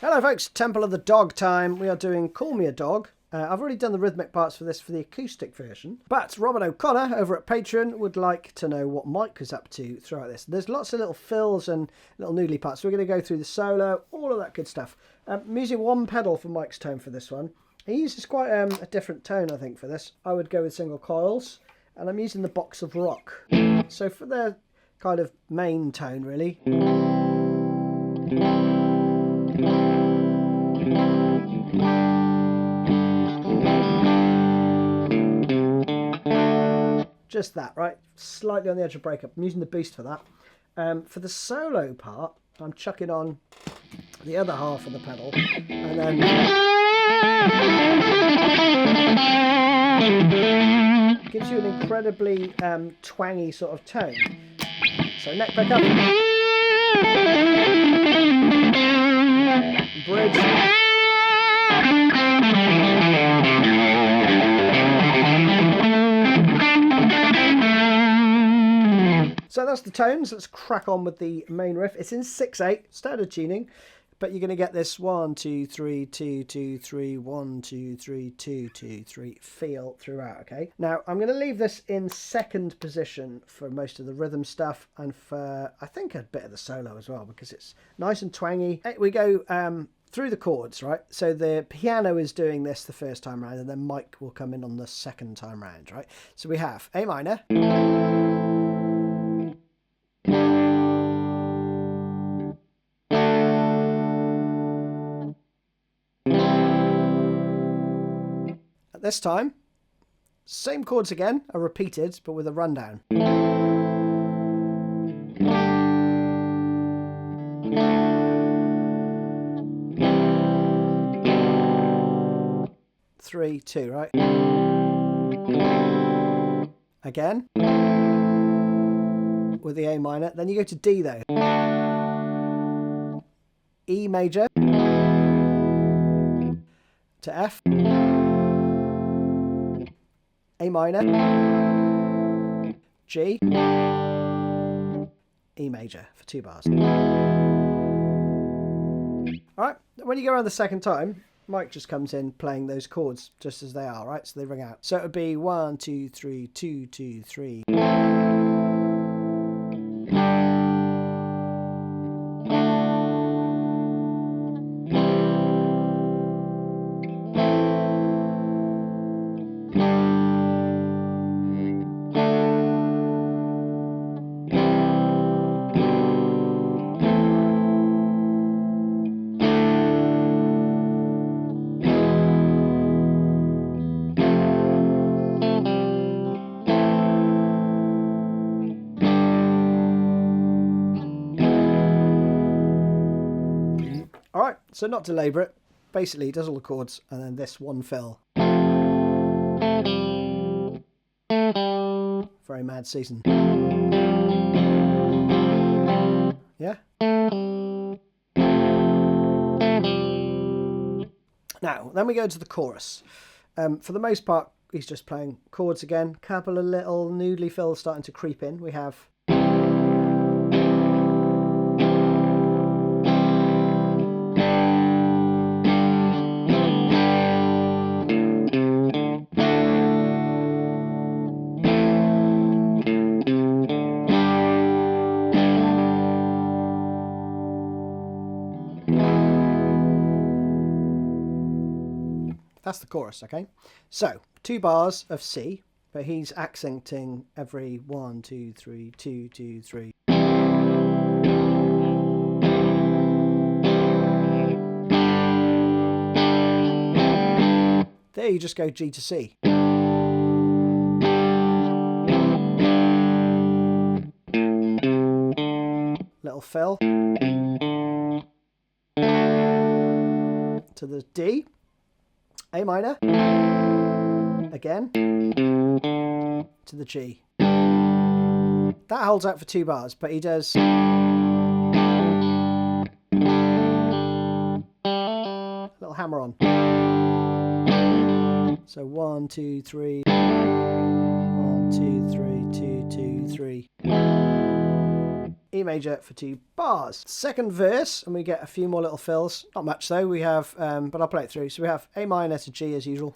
Hello folks, Temple of the Dog time. We are doing Call Me a Dog. I've already done the rhythmic parts for this for the acoustic version. But Robin O'Connor over at Patreon would like to know what Mike was up to throughout this. There's lots of little fills and little noodly parts. So we're going to go through the solo, all of that good stuff. I'm using one pedal for Mike's tone for this one. He uses quite a different tone, I think, for this. I would go with single coils. And I'm using the Box of Rock. So for the kind of main tone, really. Just that, right? Slightly on the edge of breakup. I'm using the boost for that. For the solo part, I'm chucking on the other half of the pedal, and then gives you an incredibly twangy sort of tone. So neck back up, bridge. So that's the tones. Let's crack on with the main riff. It's in 6/8 standard tuning, but you're going to get this 1 2 3 2 2 3 1 2 3 2 2 3 feel throughout. Okay. Now I'm going to leave this in second position for most of the rhythm stuff and for I think a bit of the solo as well because it's nice and twangy. We go through the chords, right? So the piano is doing this the first time round, and then Mike will come in on the second time round, right? So we have A minor. At this time, same chords again are repeated, but with a rundown. 3 2, right? Again with the A minor. Then you go to D though. E major to F. A minor, G, E major for 2 bars. Alright, when you go around the second time, Mike just comes in playing those chords just as they are, right? So they ring out. So it would be 1 2 3 2 2 3. Alright, so not to labour it, basically he does all the chords and then this one fill. Very mad season. Yeah? Now, then we go to the chorus. For the most part, he's just playing chords again. Couple of little noodly fills starting to creep in. We have... That's the chorus, okay? So, 2 bars of C, but he's accenting every 1, 2, 3, 2, 2, 3. There you just go G to C. Little fill. To the D. A minor, again, to the G. That holds out for 2 bars, but he does a little hammer on. So 1, 2, 3, 1, 2, 3, 2, 2, 3. E major for 2 bars. Second verse, and we get a few more little fills. Not much though. We have, but I'll play it through. So we have A minor to G as usual.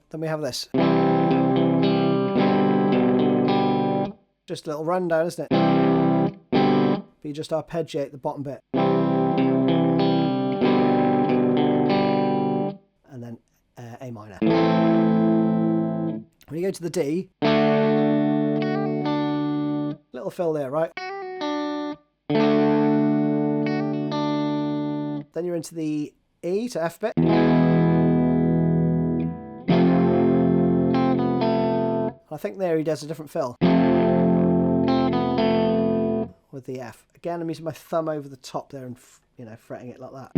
Then we have this. Just a little rundown, isn't it? But you just arpeggiate the bottom bit. And then A minor. When you go to the D, little fill there, right? Then you're into the E to F bit. I think there he does a different fill with the F. Again, I'm using my thumb over the top there and, you know, fretting it like that.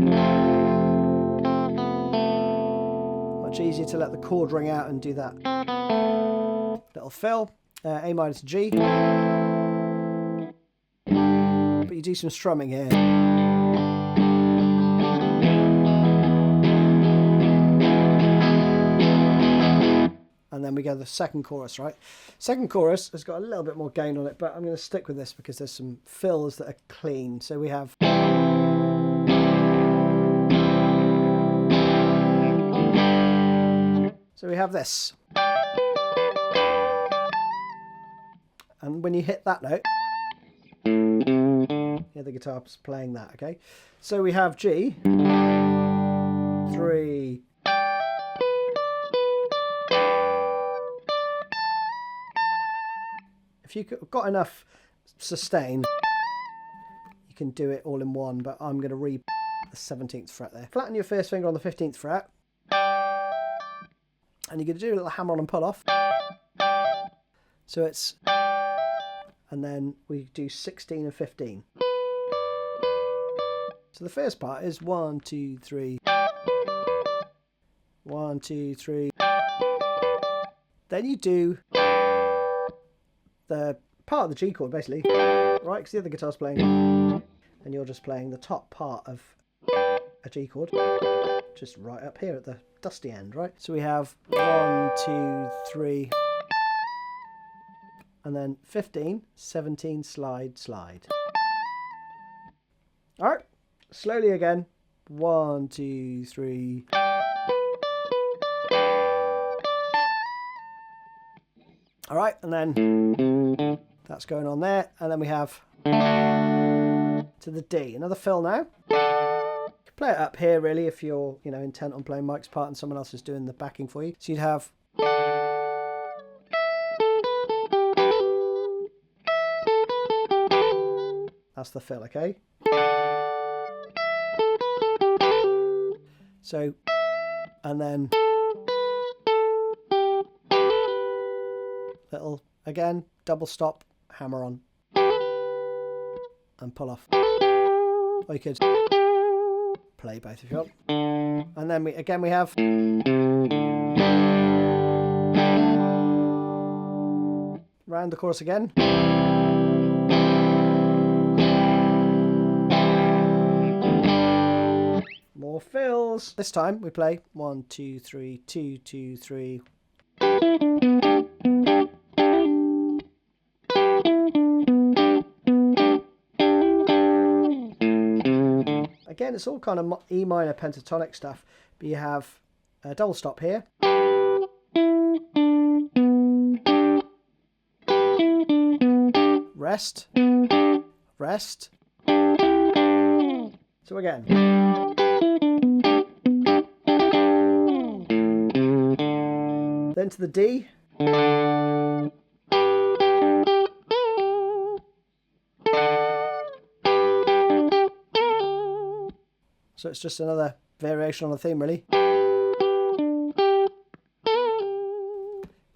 Much easier to let the chord ring out and do that. Little fill, A minor to G. But you do some strumming here. And then we go to the second chorus, right? Second chorus has got a little bit more gain on it, but I'm going to stick with this because there's some fills that are clean. So we have... So we have this. And when you hit that note, yeah, the guitar's playing that, okay? So we have G, 3... If you've got enough sustain, you can do it all in one, but I'm going to read the 17th fret there. Flatten your first finger on the 15th fret, and you're going to do a little hammer on and pull off. So it's, and then we do 16 and 15. So the first part is 1, 2, 3, 1, 2, 3. Then you do the part of the G chord, basically, right? Because the other guitar's playing, and you're just playing the top part of a G chord, just right up here at the dusty end, right? So we have 1, 2, 3, and then 15, 17, slide, slide. All right, slowly again. 1, 2, 3. All right, and then that's going on there, and then we have to the D. Another fill now. You can play it up here really if you're, you know, intent on playing Mike's part and someone else is doing the backing for you. So you'd have that's the fill, okay? So, and then little, again, double stop, hammer on, and pull off. Or you could play both if you want. And then we have round the chorus again. More fills. This time we play 1, 2, 3, 2, 2, 3. Again, it's all kind of E minor pentatonic stuff, but you have a double stop here. Rest. Rest. So again. Then to the D. So it's just another variation on the theme, really.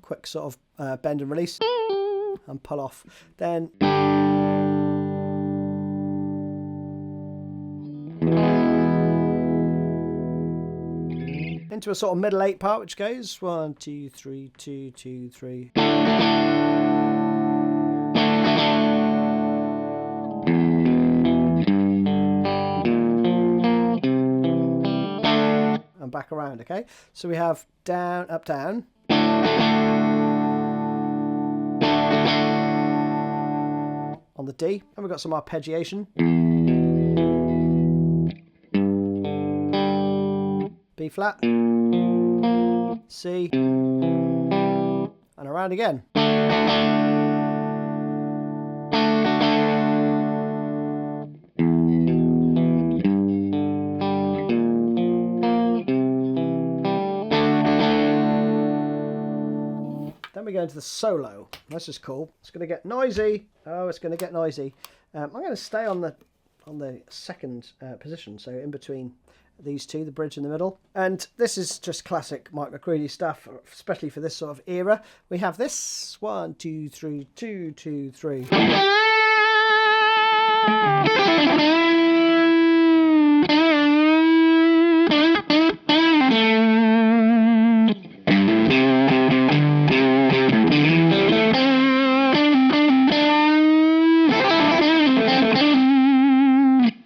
Quick sort of bend and release and pull off. Then into a sort of middle 8 part, which goes 1, 2, 3, 2, 2, 3. and back around, okay? So we have down, up, down. On the D, and we've got some arpeggiation. B flat, C, and around again. Then we go into the solo. This is cool. It's going to get noisy. Oh, it's going to get noisy. I'm going to stay on the second position, so in between these two, the bridge in the middle. And this is just classic Mike McCready stuff, especially for this sort of era. We have this 1, 2, 3, 2, 2, 3.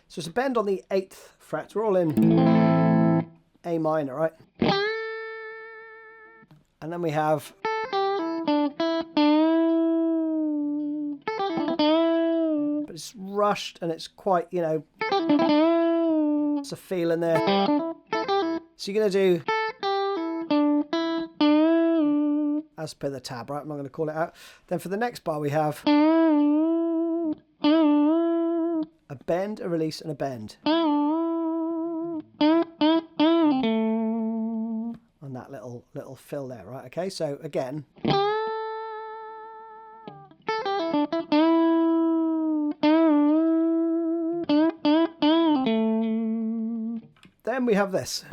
So it's a bend on the 8th fret. We're all in A minor, right? And then we have but it's rushed and it's quite, you know, it's a feel in there. So you're going to do as per the tab, right? I'm not going to call it out. Then for the next bar we have a bend, a release, and a bend. On that little fill there, right? Okay, so again. Then we have this.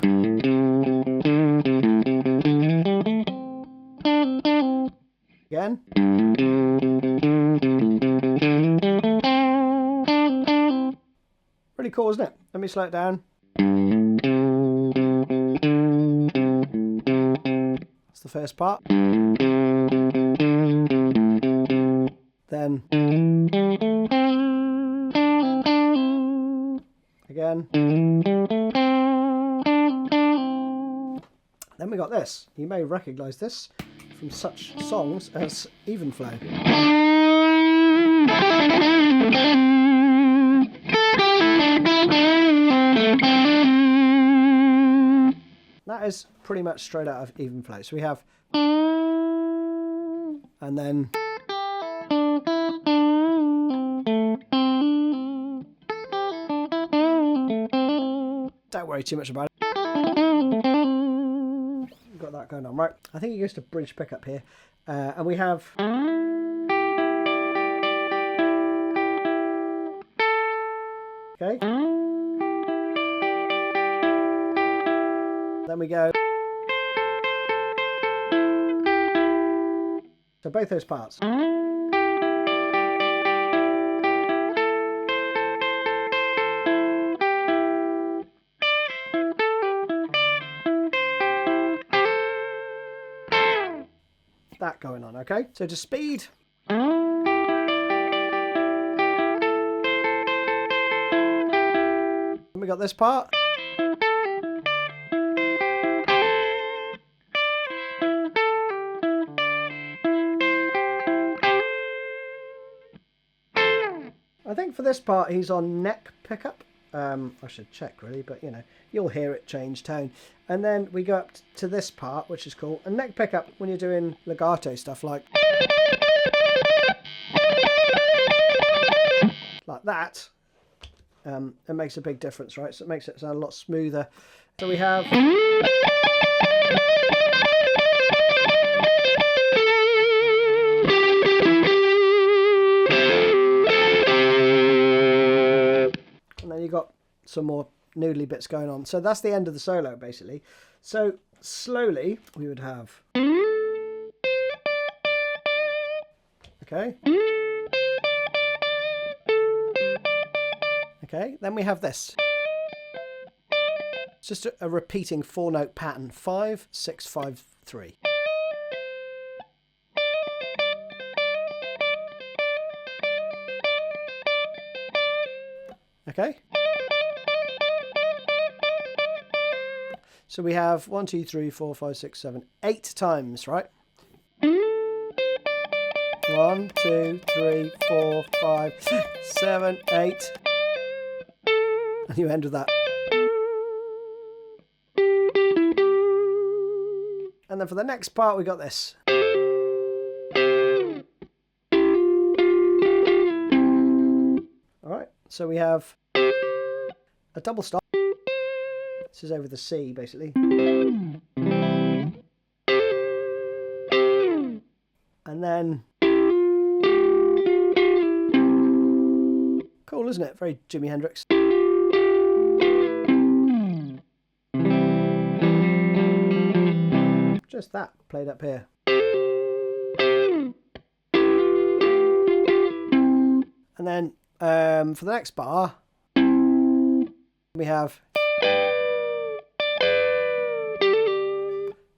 Again. Really cool, isn't it? Let me slow it down. That's the first part. Then again. Then we got this. You may recognise this from such songs as Even Flow. That is pretty much straight out of Even Flow. So we have, and then, don't worry too much about it. Got that going on, right? I think it goes to bridge pickup here, and we have. Okay. Then we go. So both those parts. That going on, okay? So to speed. And we got this part. I think for this part he's on neck pickup. I should check really, but you know, you'll hear it change tone. And then we go up to this part, which is cool. And neck pickup when you're doing legato stuff like that, it makes a big difference, right? So it makes it sound a lot smoother. So we have. And then you got some more noodly bits going on. So that's the end of the solo, basically. So slowly we would have. Okay. Okay, then we have this. It's just a repeating 4-note pattern. 5, 6, 5, 3. Okay. So we have 1, 2, 3, 4, 5, 6, 7, 8 times, right? 1, 2, 3, 4, 5, 6, 7, 8. And you end with that. And then for the next part, we got this. All right, so we have a double stop. This is over the C, basically. And then... Cool, isn't it? Very Jimi Hendrix. Just that played up here. And then for the next bar, we have...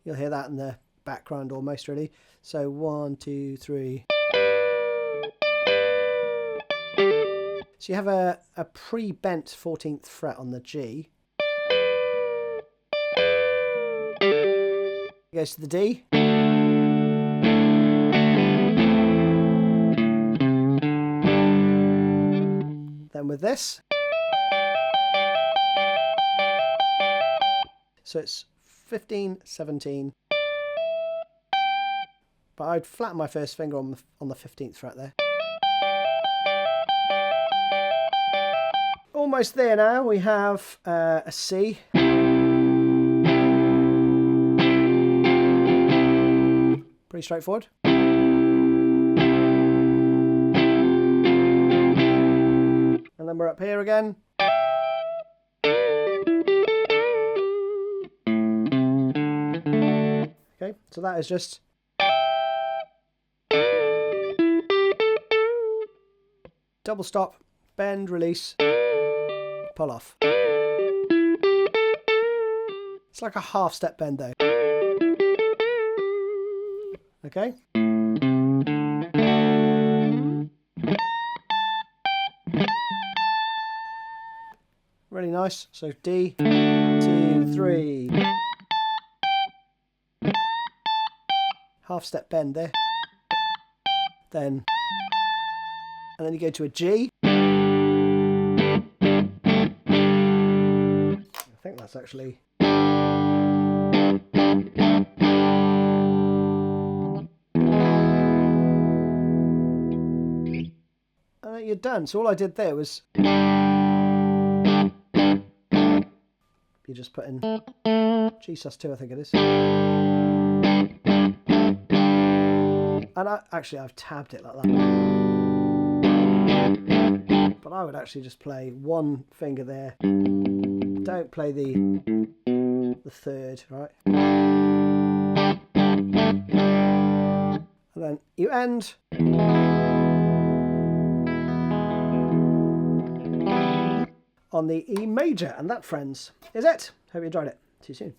You'll hear that in the background almost, really. So 1, 2, 3. So you have a pre-bent 14th fret on the G. It goes to the D. Then with this. So it's 15, 17. But I'd flatten my first finger on the 15th fret there. Almost there now. We have a C. Pretty straightforward. And then we're up here again. Okay, so that is just double stop, bend, release, pull off. It's like a half step bend though. Okay. Really nice. So D, 2, 3. Half step bend there. Then, and then you go to a G. I think that's actually... And then you're done. So all I did there was... You just put in G sus2, I think it is. And I've tabbed it like that. But I would actually just play one finger there. Don't play the third, right? And then you end. On the E major, and that, friends, is it. Hope you enjoyed it. See you soon.